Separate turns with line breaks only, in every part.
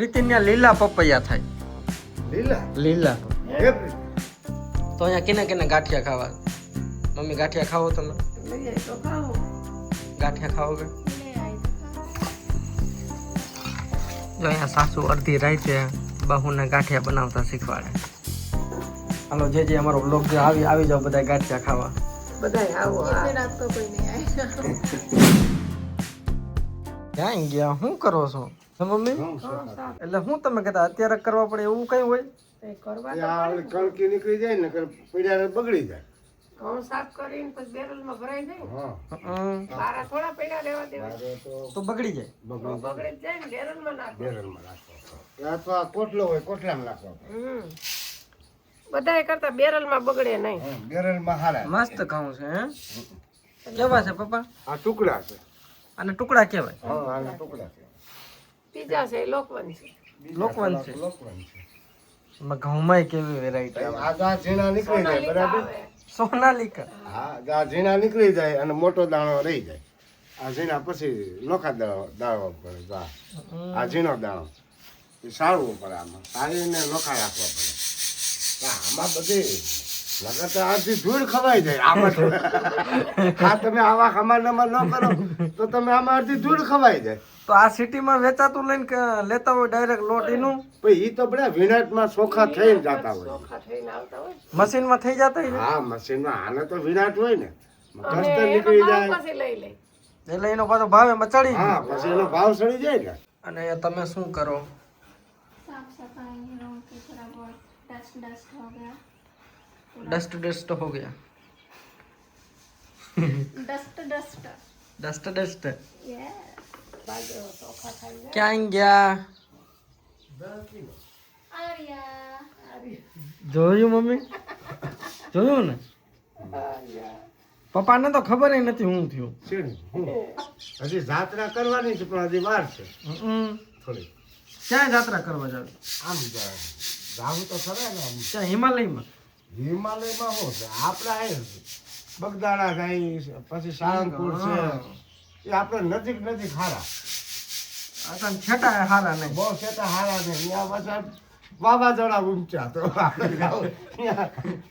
પ્રીતિના લીલા પપૈયા થાય. લીલા તો અહીંયા કેને ગાંઠિયા ખાવા? મમ્મી ગાંઠિયા ખાવો તમે? ગાંઠિયા ખાવો કે? જો અહીંયા સાસુ અડધી રાતે બહુને ગાંઠિયા બનાવતા શીખવાડે. હાલો જે અમારો બ્લોગ જે આવી જાવ બધા ગાંઠિયા ખાવા.
બધાય આવો રાત તો કોઈ નહીં આય.
ક્યાં ગયા? શું કરો છો મમ્મી? એટલે હું તમે કહેતા અત્યારે કરવા પડે એવું કઈ હોય?
કણકી નીકળી જાય ને પીડા બગડી જાય.
ઘઉં સાફ કરીને પછી બેરલમાં ભરાઈ જાય. બારા થોડા પૈડા લેવા દેવા
તો બગડી જાય.
બગડી જાય ને બેરલમાં નાખો.
અથવા કોટલો હોય કોટલામાં નાખો.
બધાય કરતા બેરલમાં બગડે નહીં.
બેરલમાં હારા.
મસ્ત ઘઉં છે હે? કેવા છે પપ્પા?
આ ટુકડા છે.
અને ટુકડા કહેવાય.
હા આના ટુકડા છે.
બીજા છે લોકવન છે.
લોકવન છે.
લોકવન છે.
એમાં ઘઉંમાં કેવી વેરાયટી?
આ ઝીણા નીકળી જાય બરાબર.
સોનાલિકા.
હા આ ઝીણા નીકળી જાય અને મોટો દાણો રહી જાય. આ ઝીણા પછી નોખા દાણો પડે. આ ઝીણો દાણો એ સારવું પડે. આમાં સારીને નોખા રાખવા પડે. આમાં બધી લગાતાર આથી ધૂળ ખવાઈ જાય. આમાં આ તમે આવા ખમાનમાં ન કરો તો તમે આમાં અડધી ધૂળ ખવાઈ જાય.
તો આ સિટીમાં વેચાતું લઈને કે લેતા હોય ડાયરેક્ટ લોટ એનું?
પછી એ તો બધા વિનાટમાં ચોખા થઈને જતા હોય.
મશીનમાં થઈ જતા હોય?
હા મશીનમાં આને તો વિનાટ હોય ને કસ્તર નીકળી જાય
પછી લઈ લે.
એટલે એનો પાછો ભાવ એમાં ચડી જાય.
હા પછી એનો ભાવ ચડી જાય ને.
અને તમે શું કરો?
साफ सफाई रूम की थोड़ा बहुत डस्ट हो गया.
डस्ट हो गया. Dust
Yeah.
ક્યાં ગયા?
Arya.
જોયું મમ્મી? જોયું ને? પપ્પાને તો ખબર નથી હું થયું.
હજી જાત્રા કરવાની છે પણ હજી વાર છે થોડી.
ક્યાં જાત્રા કરવા જાવ?
આમ જાવું તો ખરા ને.
ક્યાં હિમાલયમાં?
હિમાલયમાં શું છે આપણા અહીં બગદાણા જાય પછી સાળંગપુર છે એ આપણે નજીક નજીક હારા.
આ છેટા હારા નહીં.
બહુ છેટા હારા ને ત્યાં પાછા વાવાઝોડા ઊંચા તો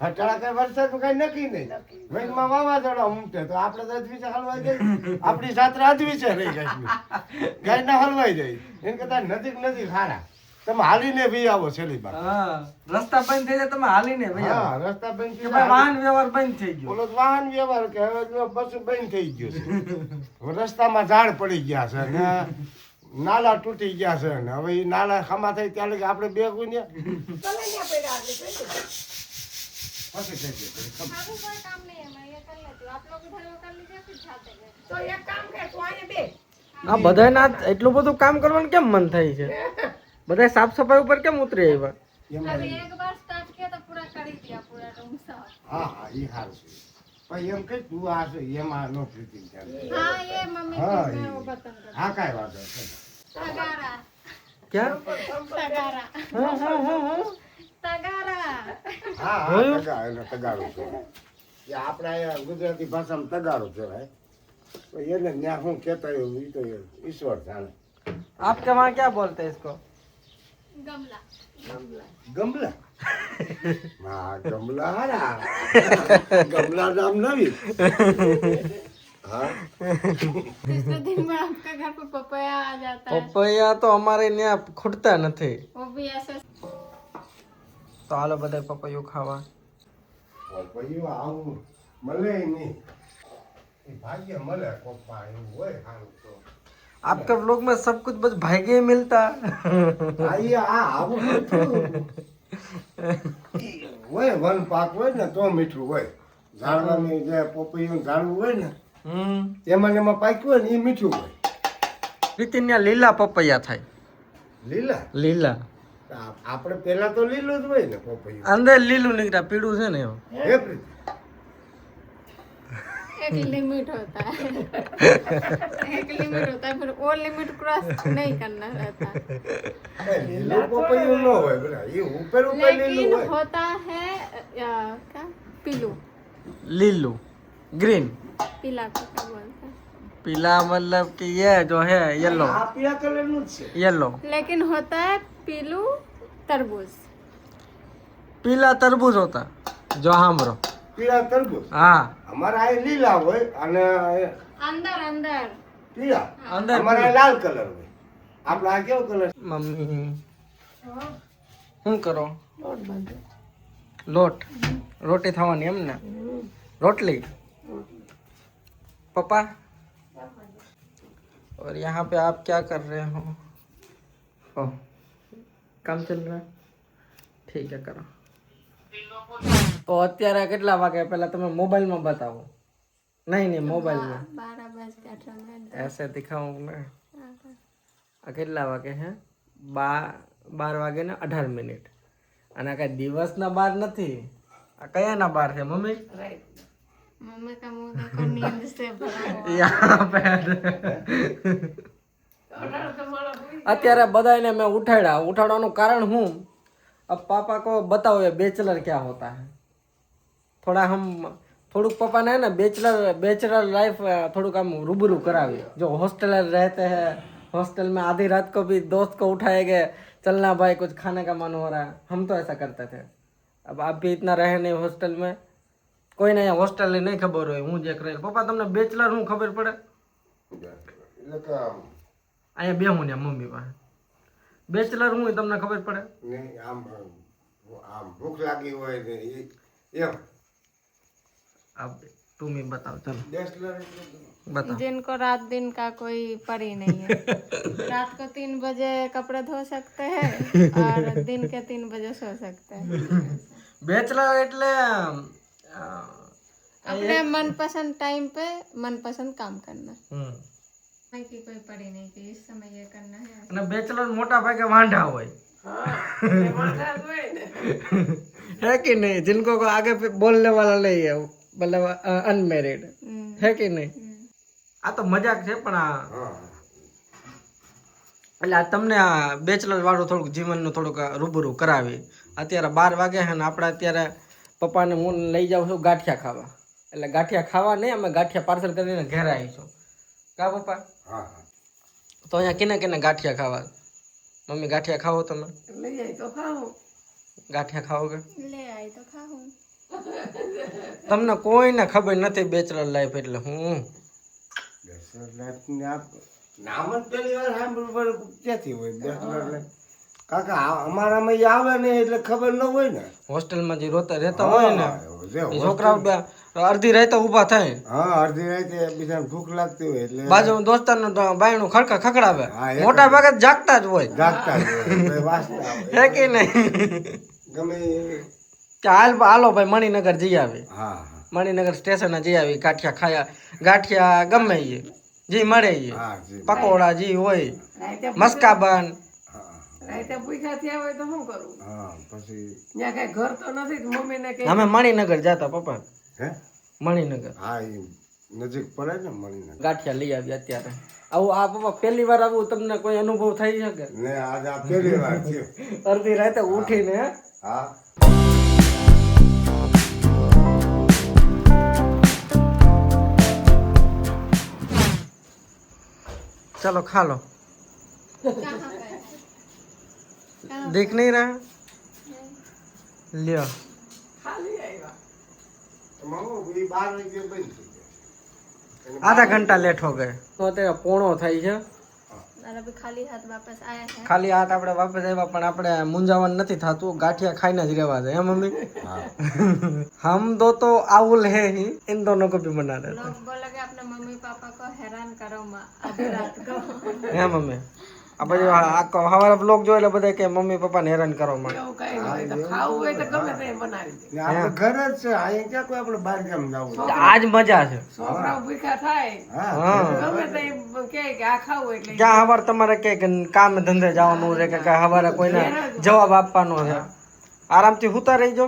અટાળા વરસાદ કઈ નક્કી નહીં. વેગમાં વાવાઝોડા ઊંચે તો આપણે તો અધવીસે હલવાઈ જાય. આપણી જાત્રા અધવીસે રહી ગઈ. ગાય ના હલવાઈ જાય એને કરતા નજીક નજીક હારા. તમે હાલીને બી આવો છેલ્લી બાર.
રસ્તા બંધ થઈ જાય તમે હાલીને ભાઈ.
હા રસ્તા બંધ થઈ
વાહન વ્યવહાર બંધ થઈ ગયો.
બોલો વાહન વ્યવહાર કે હવે બસ બંધ થઈ ગયો છે. રસ્તામાં ઝાડ પડી ગયા છે ને નાલા તૂટી ગયા છે ને હવે એ નાલા ખમા થઈ ત્યાં લગી આપણે બે ગુને
अभी कोई काम नहीं है, मैं ये कर लेती हूँ. आप लोग इधर वो कर लीजिए फिर जाते हैं.
તો એક કામ કર તું અહીંયા બે.
આ બધાને એટલું બધું કામ કરવાનું કેમ મન થાય છે? બધા સાફ સફાઈ ઉપર કેમ ઉતરે આવ્યા?
अभी एक बार स्टार्ट किया तो पूरा कर ही दिया, पूरा रूम साफ.
હા હા એ સારું છે પણ એમ કઈ તું આ છે એમાં નો પ્રીતિ ચાલે.
हाँ ये मम्मी
हाँ,
को मैं
ये-
वो बर्तन कर.
હા કાંઈ વાંધો નહીં.
तगारा.
ક્યાં?
तगारा. तगारा.
હા હા તગા એને તગારું છે એ આપણા અહીંયા ગુજરાતી ભાષામાં તગારું કહેવાય પણ એને ત્યાં શું કહેતા હોય એ તો ઈશ્વર જાણે.
आपके वहाँ क्या बोलते हैं इसको?
गमला.
ગમલા હા ગમલા હારા ગમલા નામ નવી हाँ
तीसरे दिन में आपके घर पे पपाया आ जाता है.
પપૈયા તો અમારે ત્યાં ખૂટતા નથી.
वो भी ऐसे.
તો હાલો બધા પપૈયું ખાવા.
પપૈયું આવું મળે નહીં એ ભાગ્ય મળે પપ્પા એવું હોય સારું તો
आपके व्लॉग में सब कुछ बस भाग्य ही मिलता.
આઈ આ આવું મીઠું હોય વન પાક હોય ને તો મીઠું હોય ઝાડવાની જે પપૈયું ઝાડવું હોય ને એમાં ને એમાં પાક્યું હોય ને એ મીઠું હોય.
પ્રીતિના લીલા પપૈયા થાય.
લીલા
લીલા
આપણે પેલા તો લીલું જ હોય ને પપૈયું.
અંદર લીલું નીકળ્યા પીળું છે ને એવું.
હે પ્રીતિ
एक लिमिट होता है. एक लिमिट होता है, फिर वो लिमिट क्रॉस नहीं करना रहता.
લીલું પપૈયું ન હોય બરા એ ઉપર ઉપર લીલું
लेकिन
હોય.
होता है क्या पीलू.
લીલું ગ્રીન.
पीला को क्या बोलते हैं?
पीला मतलब कि ये जो है येलो
આ પીળા કલરનું જ છે
येलो
लेकिन होता है पीलू तरबूज।
पीला तरबूज होता जो हमरो
પીળા તરબૂચ
हाँ
અમારા આ લીલા હોય અને
अंदर अंदर
પીળા
अंदर
અમારા આ લાલ કલર હોય આપણા આ કેવો કલર
मम्मी શું કરો
લોટ બાંધો.
લોટ રોટી થવાની એમ ને रोटली पापा और यहाँ पे आप क्या कर रहे हो ओह काम चल रहा है ठीक है करो तो અત્યારે કેટલા વાગે પહેલા તમે મોબાઈલમાં બતાવો નહીં નહીં મોબાઈલમાં
12:18
ऐसे दिखाऊं मैं આ કેટલા વાગે હે 12 વાગે ને 18 મિનિટ અને આ કઈ દિવસના 12 નથી આ કયાના 12 છે મમ્મી
રાઈટ.
मम्मी का मुंह देखो नींद से भरा हुआ।
यहाँ पे
અઢાર તો માણસ હોય.
અત્યારે બધાને મેં ઉઠાડવાનું કારણ હું अब पापा को बताओ ये बैचलर क्या होता है थोड़ा हम थोड़ुक पापा ने है ना बैचलर लाइफ थोड़ुक हम रूबरू करावी जो हॉस्टलर रहते हैं हॉस्टल में आधी रात को भी दोस्त को उठाएंगे चलना भाई कुछ खाने का मन हो रहा है हम तो ऐसा करते थे अब आप भी इतना रहे नहीं हॉस्टल में कोई नहीं हॉस्टल नहीं खबर હોય હું જે કરે પપ્પા તમને બેચલર હું ખબર પડે
એટલે કે
અહીંયા બેહું ને મમ્મી પાસે બેચલર હું તમને ખબર પડે
ને આમ આમ ભૂખ લાગી હોય ને એમ
अब तुम ही बताओ चलो
બેચલર
बताओ
जिनको रात दिन का कोई परी नहीं है। रात को 3 बजे कपड़े धो सकते हैं और दिन के 3 बजे सो सकते हैं।
બેચલર એટલે
अपने मनपसंद टाइम पे मनपसंद काम करना।
હમ
नहीं कि कोई पड़ी नहीं कि इस समय ये करना है।
અને બેચલર મોટા ભાગે વાંઢા હોય
હા, એ વાંધા જ હોય ને.
है कि नहीं जिनको को आगे पे बोलने वाला नहीं है मतलब अनमेरिड है कि नहीं આ તો મજાક છે પણ આ
હા
એટલે આ તમને આ બેચલર વાળું થોડુંક જીવનનું થોડુંક રૂબરૂ કરાવી અત્યારે 12 વાગે છે ને આપણે અત્યારે પપ્પાને હું લઈ જાઉં છું ગાંઠિયા ખાવા એટલે ગાંઠિયા ખાવા નહીં અમે ગાંઠિયા પાર્સલ કરીને ઘરે આવીશું કા પપ્પા
હા
તો અહીંયા કેને કેને ગાંઠિયા ખાવા મમ્મી ગાંઠિયા ખાવો તમે
લઈ જાય તો ખાવું.
ગાંઠિયા ખાઓગે
ले आई तो खाऊं।
તમને કોઈને ખબર નથી બેચલર લાઈફ એટલે હું
બેચલર લાઈફની આ નામ જ પહેલી વાર સાંભળ્યું પણ ક્યાંથી હોય બેચલર લાઈફ કાકા અમારામાં ઈ આવે ને એટલે ખબર ન હોય ને
હોસ્ટેલમાં જે રહેતા હોય ને
જે
એ છોકરાઓ અડધી રાતે ઊભા થાય
હા અડધી રાતે બીજાને ભૂખ લાગતી હોય એટલે
બાજુ દોસ્તારનું બાયણું ખખડાવે
હા, એ
મોટા ભાગે જાગતા જ હોય
જાગતા જ હોય, એટલે વાંચતા હોય.
હે કે નહીં
ગમે એ-
કે હાલો ભાઈ મણિનગર જઈ આવી
હા હા
મણિનગર સ્ટેશને જઈ આવી ગાંઠિયા ખાયા ગાંઠિયા ગમે એ જે મળે એ
હા જી
પકોડા જે હોય
રાતે
મસ્કાબન
હા
રાતે ભૂખ્યા થયા હોય તો શું કરવું?
હા પછી
ત્યાં કઈ ઘર તો નથી કે મમ્મીને કે
અમે મણિનગર જતા પપ્પા
હે
મણિનગર
હા એ નજીક પડે ને મળીને
ગાંઠિયા લઈ આવી અત્યારે આવું આ પપ્પા પહેલી વાર આવું તમને કોઈ અનુભવ થઈ શકે
ને આજ આ પહેલી વાર થયો
અડધી રાતે ઉઠીને
હા
चलो खा लो
कहाँ पे?
देख नहीं रहा लियो
ખાલી આવ્યા.
મામો એ 12 વાગે બંધ થઈ જાય
आधा घंटा लेट हो गए तो અત્યારે પોણો થઈ છે
और अभी खाली हाथ वापस आया है।
ખાલી હાથ આપણે વાપસ આવ્યા પણ આપણે મૂંઝાવાનું નથી થતું ગાંઠિયા ખાઈને જ રહેવા છે હે મમ્મી
હા
हम दो तो आउल है ही इन दोनों को भी मना देते
लोग बोलोगे अपने मम्मी पापा को हैरान करो आधी रात को।
હે મમ્મી આ પછી હવારે બ્લોગ જોઈ એટલે બધા કે મમ્મી પપ્પાને હેરાન કરો માં
એવું કઈ ન હોય તો ખાવું હોય તો ગમે તે બનાવી દે.
ને આપણે ઘર જ છે અહીંયા ક્યાં કોઈ આપણે બહાર ગામ જવું છે?
આજ મજા છે
છોકરાઓ ભૂખ્યા થાય
હા
ગમે તે કહે કે આ ખાવું એટલે
ક્યાં હવાર તમારે કે કામ ધંધે જવાનું છે કે હવારે કોઈને જવાબ આપવાનો છે આરામથી હુતા રહીજો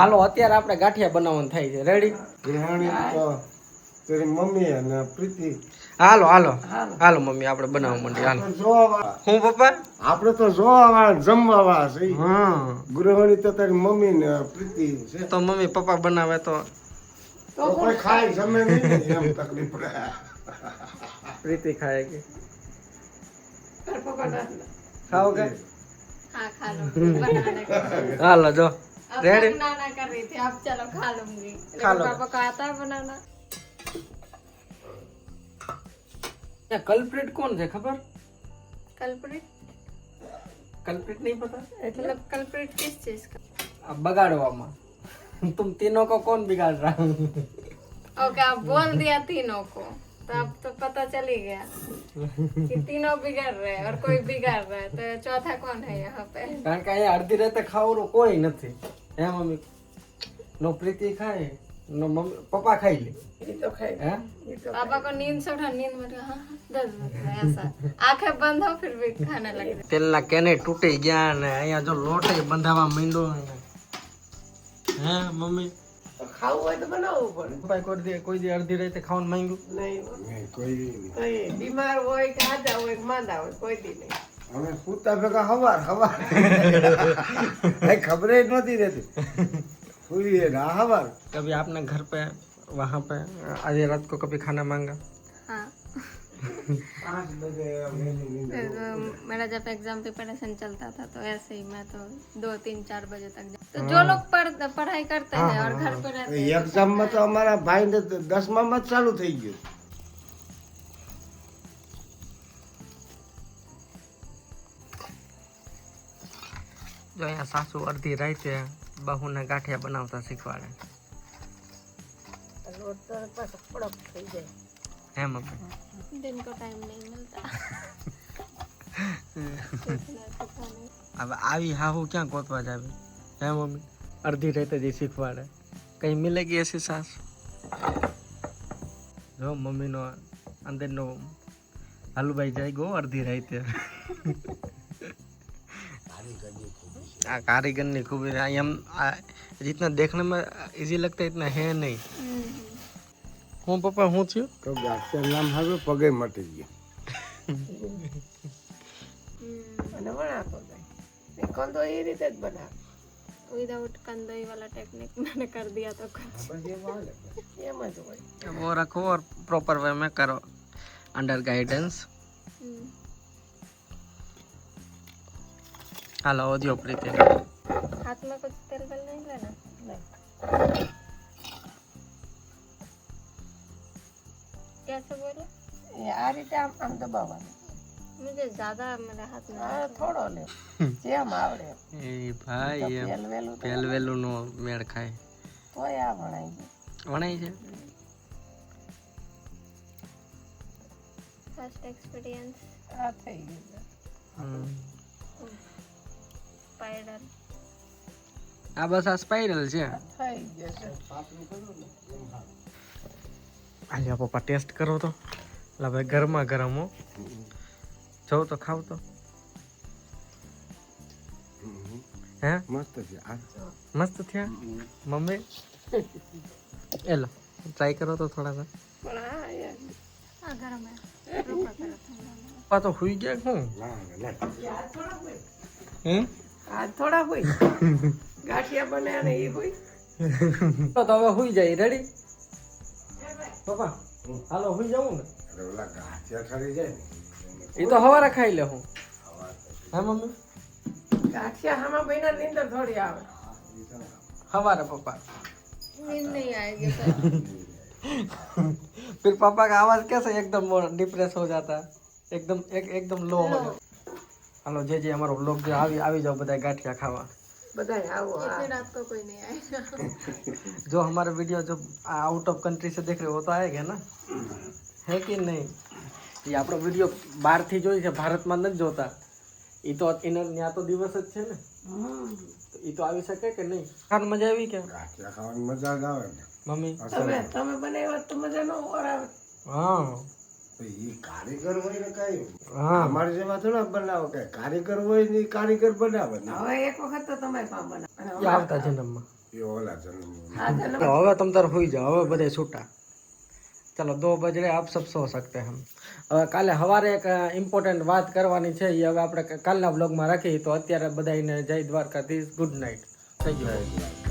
હાલો અત્યારે આપણે ગાંઠિયા બનાવવાનું થાય છે રેડી
ગૃહિણી તો તેરી મમ્મી અને પ્રીતિ
હાલો હાલો હાલો મમ્મી આપણે બનાવવા માંડીએ હાલો
પણ જોવા વાળા
હું પપ્પા
આપણે તો જોવા વાળા જમવા વાળા છે
હા
ગૃહિણી તો તારી મમ્મી ને પ્રીતિ છે
તો મમ્મી પપ્પા બનાવે તો
તો કોઈ ખાય જમે નહીં ને એમ તકલીફ પડે
प्रीति खाएगी
તાર પપ્પા ના
खाओगे
हाँ खा लूंगी बनाने का
हालो जो
अब
रेडी
तक नाना कर रही थी अब चलो खा लूंगी
खा
लेकिन
लो।
पापा को आता है बनाना
कल्प्रिट कौन थे खबर
कल्प्रिट
कल्प्रिट नहीं पता
मतलब कल्प्रिट किस चीज का
अब बगाड़वामा तुम तीनों को कौन बिगाड़ रहा है
ओके आप बोल दिया तीनों को तो अब तो पता चल ही गया कि तीनों बिगड़ रहे हैं और कोई बिगाड़ रहा है तो चौथा कौन है यहाँ पे
કારણ કે અહીંયા અડધી રાતે ખાવાનું કોઈ નથી હે મમ્મી નો પ્રીતિ ખાય નો મમ્મી પપ્પા ખાઈ લે
એ તો ખાઈ
હે
એ તો
पापा को नींद से उठा नींद में उठा, हाँ हाँ, 10 मिनट में ऐसा आंखें बंद हो फिर भी खाने लगे
તેલના કેને તૂટી ગયા ને અહીંયા જો લોટે બંધાવા માંડ્યો હે મમ્મી
ખાવું હોય તો બનાવવું પડે
પપ્પા કોઈ દી અડધી રાતે ખાવાનું માંગ્યું
નહીં
નહીં, કોઈ નહીં.
કઈ બીમાર હોય કે આજા હોય કે માંદા હોય કોઈ દી નહીં
અમે સૂતા ભેગા હવાર કઈ ખબર જ નહોતી રહેતી સુઈએ ને આ હવાર
कभी आपने घर पे वहाँ पे आधी रात को कभी खाना मांगा
हाँ
5 બજે વહેલી નીંદ
फिर मेरा जब एग्जाम प्रिपरेशन चलता था तो ऐसे ही मैं तो 2, 3, 4 बजे तक तो जो लोग पढ़ाई करते हैं और घर पे रहते हैं
એક્ઝામમાં તો અમારા ભાઈને 10માં જ ચાલુ થઈ ગયું
જો અહીંયા સાસુ અડધી રાતે બહુને ગાંઠિયા બનાવતા શીખવાડે
લોટ તો પાછો કડક થઈ જાય
હે મમ્મી
दिन को टाइम नहीं मिलता
હવે આવી હાહુ ક્યાં ગોતવા જાવે હે મમ્મી અડધી રાતે જ શીખવાડે કઈ મિલેગી એસી સાસ જો મમ્મીનો અંદરનો હલવાઈ જાય ગો અડધી રાતે આ कारीगरनी खूबी एम जितना देखने में इजी लगता है इतना है नहीं हूँ पप्पा हूँ थी
તો ગાંઠિયા નામ હવે પગે મટી ગયું
અને વણાતો જાય ને કંદો એ રીતે જ બનાવે
विदाउट कंदोई वाला टेक्निक मैंने कर दिया तो कुछ
એમ જ હોય
वो रखो और प्रॉपर वे में करो अंडर गाइडेंस हेलो ऑडियो प्रीति
हाथ में कुछ तेल वेल नहीं लेना कैसे बोले
એ આ રીતે આમ આમ દબાવવાનું
मुझे ज्यादा मेरे हाथ में
આ થોડો લે જેમ આવડે એમ.
ए भाई ये
તેલ વેલું તો
पेल वेलू नो मेड़ खाए
તોય આ વણાઈ ગયું
वणाई छे
फर्स्ट एक्सपीरियंस
આ થઈ ગયું
स्पाइडर
आ बस आ स्पाइरल छे
થઈ જશે
आलिया पप्पा टेस्ट करो तो ला भाई गरमा गरम हो जो तो खाओ तो हैं
મસ્ત છે આ
मस्त थे मम्मी एलो ट्राई करो तो थोड़ा सा
પણ આ યાર
हाँ गरम है रुको करो ठंडा में।
पा तो हुई गया हूँ
ના ના
આ થોડા હોય
हैं
આ થોડા હોય ગાંઠિયા બને અને એ હોય
तो હવે हुई जाए रेडी पापा हालो हुई जाऊं ने
અરે ઓલા ગાંઠિયા ખરી જાય ને
ये तो हवारा खाई ले हूँ हाँ मम्मी
ગાંઠિયા હામાં બન્યા નીંદર થોડી આવે
हवारा पापा
नींद नहीं आएगी तो
फिर पापा का आवाज कैसे एकदम डिप्रेस हो जाता है एकदम लो हो जाता हेलो जे हमारो व्लॉग जो આવી जाओ બધા ગાંઠિયા ખાવા
બધાય આવો આ
इतनी रात को कोई नहीं आएगा
जो हमारे वीडियो जो आउट ऑफ कंट्री से देख रहे हो तो आएगा ना है कि नहीं ये આપણો વિડિયો બહાર થી જોઈ છે ભારતમાં નથી જોતા ઈ તો ત્યાં તો દિવસ જ છે ને તો ઈ તો આવી શકે કે નહીં ખાન મજા આવી કે
ગાંઠિયા ખાવાની મજા જ આવે ને
મમ્મી
તમે બનાવ્યા તો મજા ન આવે
હા
તો ઈ કારીગર હોય ને કઈ
હા
અમારે જેવા થોડા બનાવો કે કારીગર હોય ને ઈ કારીગર બનાવે ને
હવે એક વખત તો તમે પણ બનાવો
એ આવતા જન્મમાં
એ ઓલા જન્મ
આ જન્મ
तो હવે તમ તાર હોઈ જાઓ હવે બધે છૂટા ચલો 2 બજ रहे आप सब सो सकते हैं हम હવે કાલે સવારે એક ઇમ્પોર્ટન્ટ વાત કરવાની છે એ હવે આપણે કાલના વ્લોગમાં રાખી તો અત્યારે બધાને જય દ્વારકાધીશ ગુડ નાઇટ થઈ ગયું